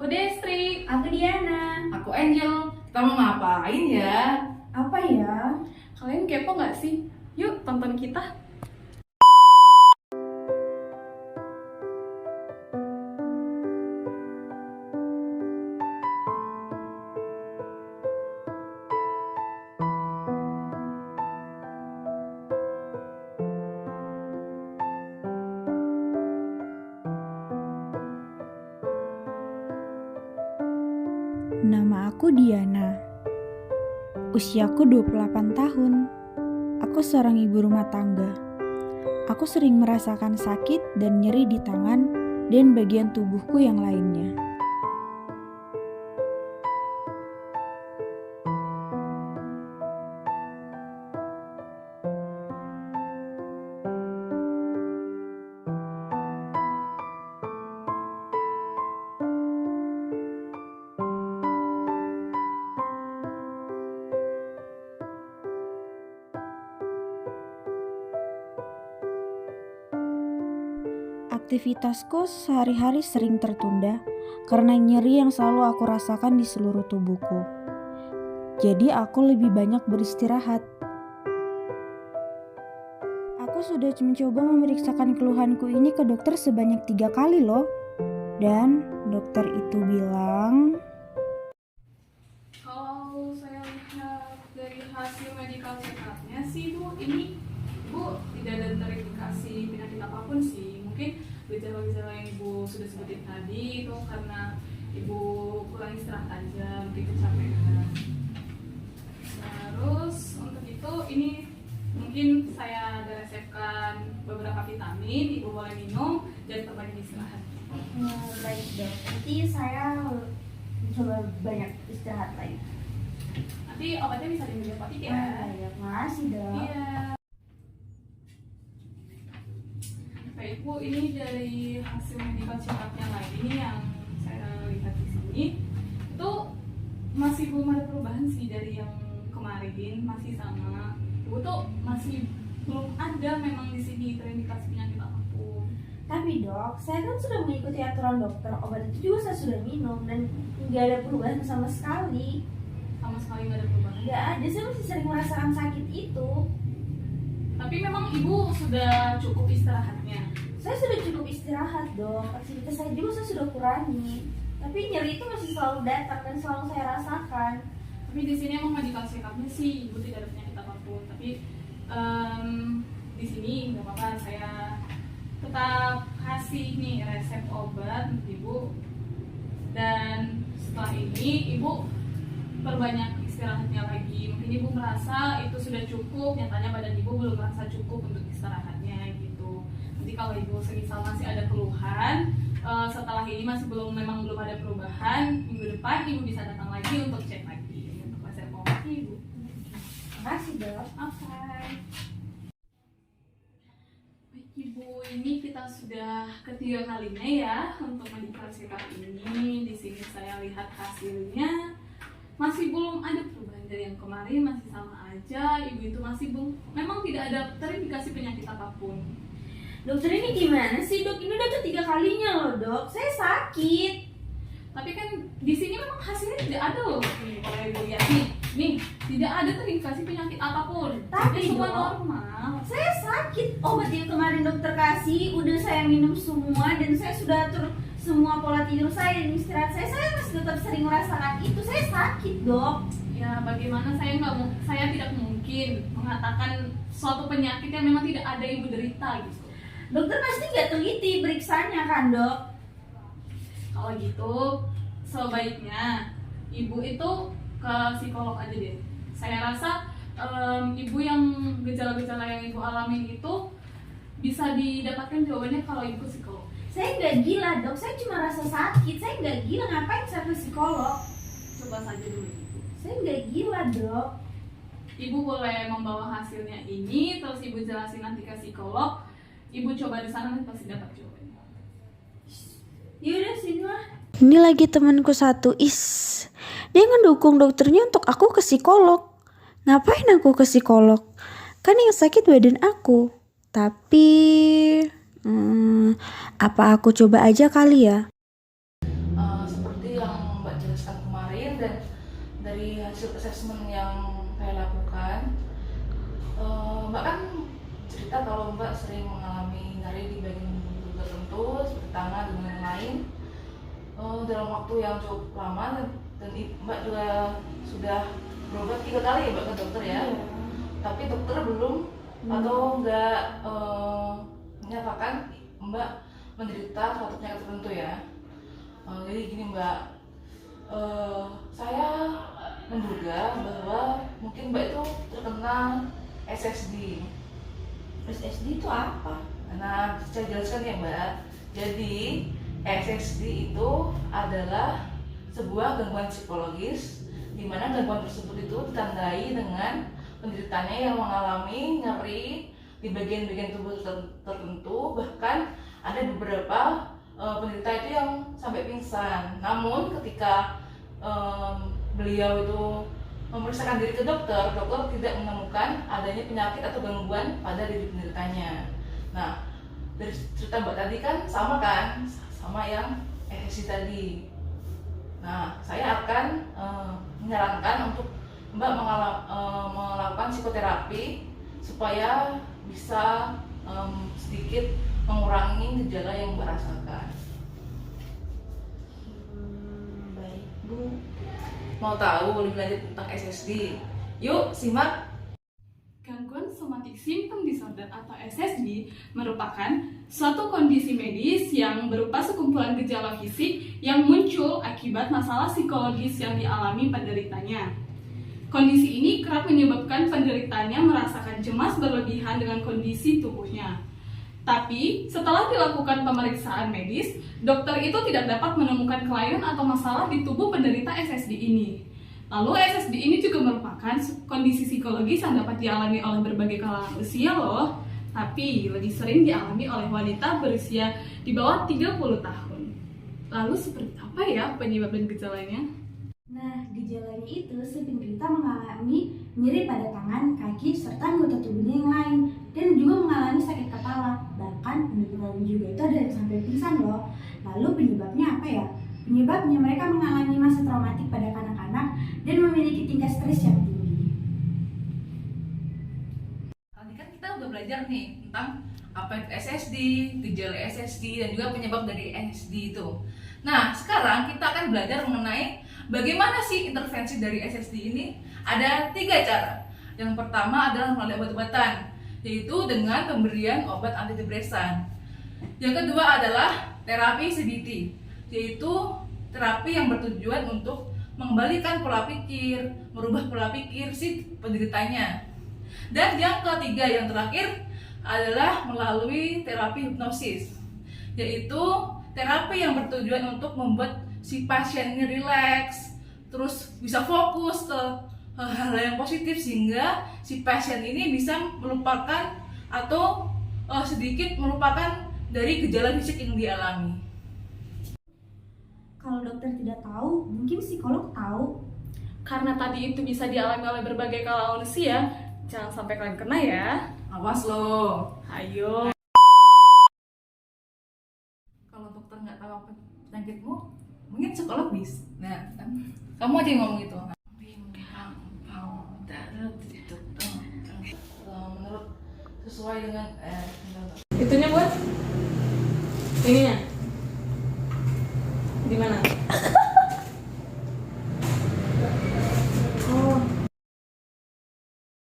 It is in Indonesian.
Aku Destri. Aku Diana. Aku Angel. Kita mau ngapain ya? Apa ya? Kalian kepo nggak sih? Yuk tonton kita. Nama aku Diana. Usiaku 28 tahun. Aku seorang ibu rumah tangga. Aku sering merasakan sakit dan nyeri di tangan dan bagian tubuhku yang lainnya. Aktivitasku sehari-hari sering tertunda karena nyeri yang selalu aku rasakan di seluruh tubuhku. Jadi aku lebih banyak beristirahat. Aku sudah mencoba memeriksakan keluhanku ini ke dokter sebanyak 3 kali loh. Dan dokter itu bilang, Kalau saya lihat dari hasil medical check-up-nya sih Bu, ini Bu tidak ada terindikasi penyakit apapun sih. Mungkin gejala-gejala yang Ibu sudah sebutin tadi itu karena Ibu kurang istirahat aja, mungkin kecapean. Terus untuk itu ini mungkin saya ada resepkan beberapa vitamin, Ibu boleh minum dan perbanyak istirahat. Baik dok, nanti saya mencoba banyak istirahat lagi. Nanti obatnya bisa diminum apotek ya. Baik, makasih dok. Iya. Baik Bu, ini dari hasil medical check-up yang lain ini yang saya lihat di sini itu masih belum ada perubahan sih dari yang kemarin, masih sama. Ibu tuh masih belum ada memang di sini terindikasi penyakit apapun. Tapi dok, saya kan sudah mengikuti aturan dokter. Obat itu juga saya sudah minum dan nggak ada perubahan sama sekali. Sama sekali nggak ada perubahan. Nggak ada, saya masih sering merasakan sakit itu. Tapi memang Ibu sudah cukup istirahatnya. Saya sudah cukup istirahat dok. Aktivitas saya juga saya sudah kurangi. Tapi nyeri itu masih selalu datang dan selalu saya rasakan. Tapi di sini emang medical check-up-nya sih Ibu tidak ada penyakit apapun. Tapi di sini nggak apa-apa, saya tetap kasih nih resep obat untuk Ibu. Dan setelah ini Ibu perbanyak istirahatnya lagi. Mungkin Ibu merasa itu sudah cukup, nyatanya badan Ibu belum merasa cukup untuk istirahatnya gitu. Nanti kalau Ibu semisal masih ada keluhan, setelah ini masih memang belum ada perubahan, minggu depan Ibu bisa datang lagi untuk cek lagi untuk resep obat Ibu. Makasih dok. Oke. Baik Ibu, ini kita sudah ketiga kalinya ya untuk medical check-up ini. Di sini saya lihat hasilnya masih belum ada perubahan dari yang kemarin, masih sama aja. Ibu itu masih belum, memang tidak ada terindikasi penyakit apapun. Dokter ini gimana sih dok? Ini udah ketiga kalinya loh dok. Saya sakit. Tapi kan di sini memang hasilnya tidak ada loh. Nih, kalau Ibu lihat nih tidak ada terindikasi penyakit apapun. Tapi semua dok, normal. saya sakit. Obat yang kemarin dokter kasih udah saya minum semua dan saya sudah atur semua pola tidur saya dan istirahat saya. Saya masih tetap sering merasakan itu. Saya sakit dok. Ya bagaimana saya tidak mungkin mengatakan suatu penyakit yang memang tidak ada Ibu derita gitu. Dokter pasti nggak teliti periksanya kan dok? Kalau gitu sebaiknya Ibu itu ke psikolog aja deh. Saya rasa Ibu yang gejala-gejala yang Ibu alamin itu bisa didapatkan jawabannya kalau Ibu ke psikolog. Saya nggak gila dok, saya cuma rasa sakit. Saya nggak gila, ngapain saya ke psikolog? Coba saja dulu Ibu. Saya nggak gila dok. Ibu boleh membawa hasilnya ini, terus Ibu jelasin nanti ke psikolog. Ibu coba di sana nanti pasti dapat jawabannya. Yaudah sini lah. ini lagi temanku satu, dia ngedukung dokternya untuk aku ke psikolog. Ngapain aku ke psikolog? Kan yang sakit badan aku. Tapi apa aku coba aja kali ya? Seperti hasil assessment yang saya lakukan, Mbak kan cerita kalau Mbak sering mengalami nyeri di bagian tubuh tertentu seperti tangan dan lain-lain dalam waktu yang cukup lama, dan Mbak juga sudah berobat 3 kali ya Mbak ke dokter ya. Tapi dokter belum atau enggak menyatakan Mbak menderita suatu penyakit tertentu ya. Jadi gini Mbak, saya menduga bahwa mungkin Mbak itu terkena SSD. SSD itu apa? Nah, saya jelaskan ya Mbak. Jadi SSD itu adalah sebuah gangguan psikologis di mana gangguan tersebut itu ditandai dengan penderitanya yang mengalami nyeri di bagian-bagian tubuh tertentu, bahkan ada beberapa penderita itu yang sampai pingsan. Namun ketika beliau itu memeriksakan diri ke dokter, dokter tidak menemukan adanya penyakit atau gangguan pada diri penderitanya. Nah, dari cerita Mbak tadi kan sama yang SSD tadi. Nah, saya akan menyarankan untuk Mbak melakukan psikoterapi supaya bisa sedikit mengurangi gejala yang Mbak rasakan. Baik Bu. Mau tahu lebih lanjut tentang SSD? Yuk simak. Gangguan somatic symptom disorder atau SSD merupakan suatu kondisi medis yang berupa sekumpulan gejala fisik yang muncul akibat masalah psikologis yang dialami penderitanya. Kondisi ini kerap menyebabkan penderitanya merasakan cemas berlebihan dengan kondisi tubuhnya. Tapi, setelah dilakukan pemeriksaan medis, dokter itu tidak dapat menemukan kelainan atau masalah di tubuh penderita SSD ini. Lalu SSD ini juga merupakan kondisi psikologis yang dapat dialami oleh berbagai kalangan usia loh. Tapi lebih sering dialami oleh wanita berusia di bawah 30 tahun. Lalu seperti apa ya penyebab dan gejalanya? Nah, gejalanya itu si penderita mengalami nyeri pada tangan, kaki, serta anggota tubuhnya yang lain, dan juga mengalami sakit kepala. Bahkan penderita juga itu ada yang sampai pingsan loh. Lalu penyebabnya apa ya? Penyebabnya mereka mengalami masa traumatik pada kanak-kanak dan memiliki tingkat stres yang tinggi. Tadi kan kita udah belajar nih tentang apa itu SSD, gejala SSD, dan juga penyebab dari SSD itu. Nah, sekarang kita akan belajar mengenai bagaimana sih intervensi dari SSD ini. Ada 3 cara. Yang pertama adalah melalui obat-obatan, yaitu dengan pemberian obat antidepresan. Yang kedua adalah terapi CBT, yaitu terapi yang bertujuan untuk mengembalikan pola pikir, merubah pola pikir si penderitanya. Dan yang ketiga, yang terakhir adalah melalui terapi hipnosis, yaitu terapi yang bertujuan untuk membuat si pasien ini rileks, terus bisa fokus ke hal yang positif sehingga si pasien ini bisa melupakan atau sedikit melupakan dari gejala fisik yang dialami. Kalau dokter tidak tahu, mungkin psikolog tahu. Karena tadi itu bisa dialami oleh berbagai kalangan usia, jangan sampai kalian kena ya. Awas loh. Ayo. Kalau dokter nggak tahu apa penyakitmu, mungkin psikolog bisa. Nah, kan kamu aja yang ngomong itu. Menurut sesuai dengan Itunya buat ininya. Di mana?